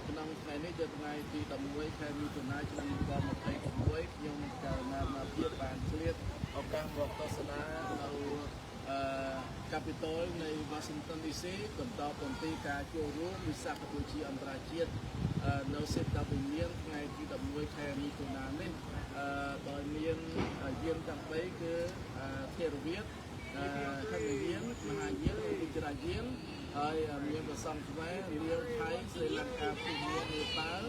ក្នុងថ្ងៃនេះជាថ្ងៃទី11ខែមិថុនាឆ្នាំ2021ខ្ញុំកាលណាមកទៀតបានឆ្លៀតឱកាសមកទស្សនានៅCapitol នៃ Washington DC បន្តអំពីការចូលរួមវិសាខបូជាអន្តរជាតិនៅសេតវិមានថ្ងៃទី11ខែមិថុនានេះដោយមានយានទាំង3គឺធេរវាទខណ្ឌយានមហាយានវិជ្ជាយានហើយមានប្រសង់ខ្មែរលាវថៃស្រីលង្កាភូមានេប៉ាល់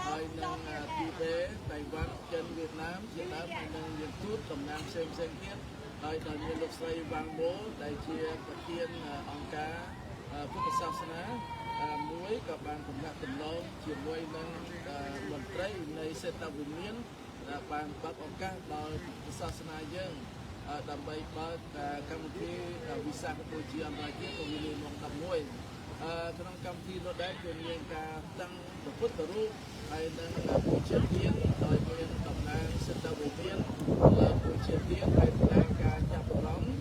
ហើយនិងទីបេតៃវ៉ាន់ចិនវៀតណាមជាដើមហើយនឹងយានទូតតំណាងផ្សេងទៀតហើយដោយមានលោកស្រីវ៉ាងបូដែលជាប្រធានអង្គការពុទ្ធសាសនាមួយក៏បានកំណត់ដំណងជាមួយនឹងមន្ត្រីនៃសេតវិមានបានបើកឱកាសដល់សាសនាយើងដើម្បីបើកកម្មវិធីវិសាខបូជាអន្តរជាតិពវេលាម៉ោង11ក្នុងកម្មវិធីនោះដែរគឺមានការតាំងពុទ្ធរូបហើយនឹងពូជាទានដោយមានតំណាងសេតវិមានពូជាទានហើយតំណាងការចាប់អារម្មណ៍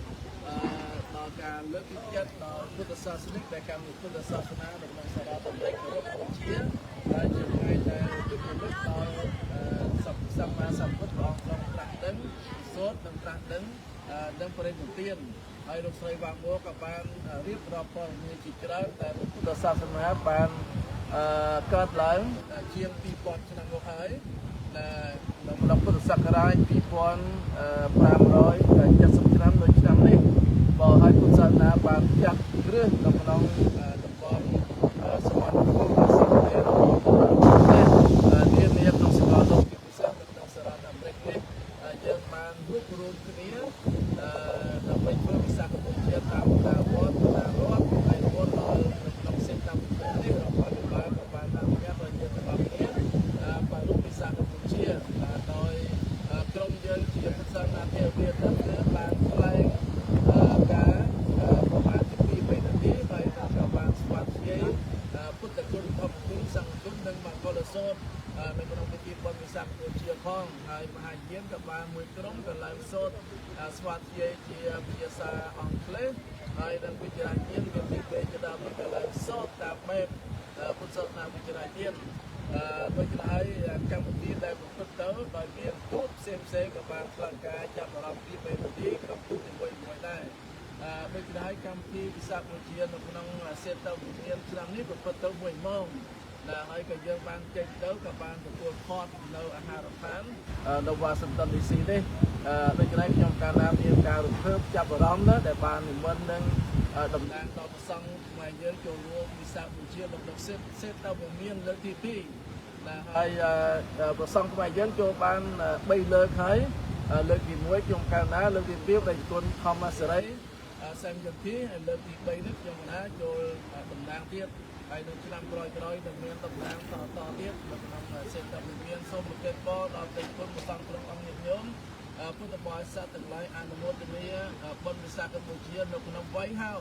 ដល់ការលើកទឹកចិត្តដល់ពុទ្ធសាសនិកដែលកម្មវិធីពុទ្ធសាសនានៅក្នុងសារៈតំណែងរបស់កម្ពុជាហើយជាថ្ងៃដែលទឹកនិមិត្តដល់សម្មាសម្ពុទ្ធព្រះអង្គទ្រង់ត្រាស់ដឹងសូត្រនិងត្រាស់ដឹងនិងបរិនិព្វានហើយលោកស្រីវ៉ាងបូក៏បានរៀបរាប់ព័ត៌មានជាច្រើនតែពុទ្ធសាសនាបានកើតឡើងជាង 2000 ឆ្នាំមកហើយនៅក្នុងពុទ្ធសករាជ 2570 ឆ្នាំនៅឆ្នាំនេះបើឲ្យពុទ្ធសាសនាបានចាក់គ្រឹះនៅក្នុងតំបន់សមត្ថភាពអាស៊ីអាគ្នេយ៍របស់ប្រទេសនានាក្នុងសកលលោកពិសេសនៅក្នុងសហរដ្ឋអាមេរិកនេះយើងបានរួបរวมគ្នាដើម្បីធ្វើវិសាខបូជាតាមការវត្តហើយវត្តដល់ក្នុងសេតវិមាននេះរបស់បានអនុញ្ញាតឲ្យយើងទាំងអស់គ្នាបានរួមវិសាខបូជាដោយក្រុមយើងជាពុទ្ធសាសនាភាគវិទ្យាគឺបានថ្លែងការប្រមាណពី2នាទីហើយក៏បានស្វាគមន៍ពុទ្ធគុណធម្មគុណសង្ឃគុណនិងមង្គលសូត្រនៅក្នុងពិធីបុណ្យវិសាខបូជាផងហើយមហាយានក៏បានមួយក្រុមក៏ឡើងសូត្រស្វាគមន៍ជាភាសាអង់គ្លេសហើយនិងវិជ្ជាយានមានទីពេលជាដើមក៏ឡើងសូត្រតាមបែបពុទ្ធសាសនាវិជ្ជាយានដូចនេះហើយកម្មវិធីដែលប្រព្រឹត្តទៅដោយមានទូតផ្សេងក៏បានផ្លាស់ការចាប់អារម្មណ៍ពីពេលទីក៏ទូតមួយដែរដូចនេះហើយកម្មវិធីវិសាខបូជានៅក្នុងសេតវិមានឆ្នាំនេះប្រព្រឹត្តទៅ1ម៉ោងហើយក៏យើងបានចេញទៅក៏បានទទួលខតនៅអាហារដ្ឋាននៅ Washington DC នេះដូចនេះខ្ញុំកាលណាមានការរំភើបចាប់អារម្មណ៍ដែលបាននិមន្តនឹងតំណាងដល់ព្រះសង្ឃខ្មែរយើងចូលរួមវិសាខបូជានៅក្នុងសេតវិមានលើកទី2ហើយព្រះសង្ឃខ្មែរយើងចូលបាន3លើកហើយលើកទី1ខ្ញុំកាលណាលើកទី2ដែលគុណធម្មសេរីសែមយុធីហើយលើកទី3នេះខ្ញុំណាចូលតំណាងទៀតហើយនៅឆ្នាំក្រោយនឹងមានតំណាងតទៀតនៅក្នុងសេតវិមានសូមប្រកេតពរដល់ព្រះគុណព្រះសង្ឃគ្រប់អង្គញាតិញោមពុទ្ធបរិស័ទទាំងឡាយអនុមោទនាបុណ្យវិសាខបូជានៅក្នុងវ័យហោ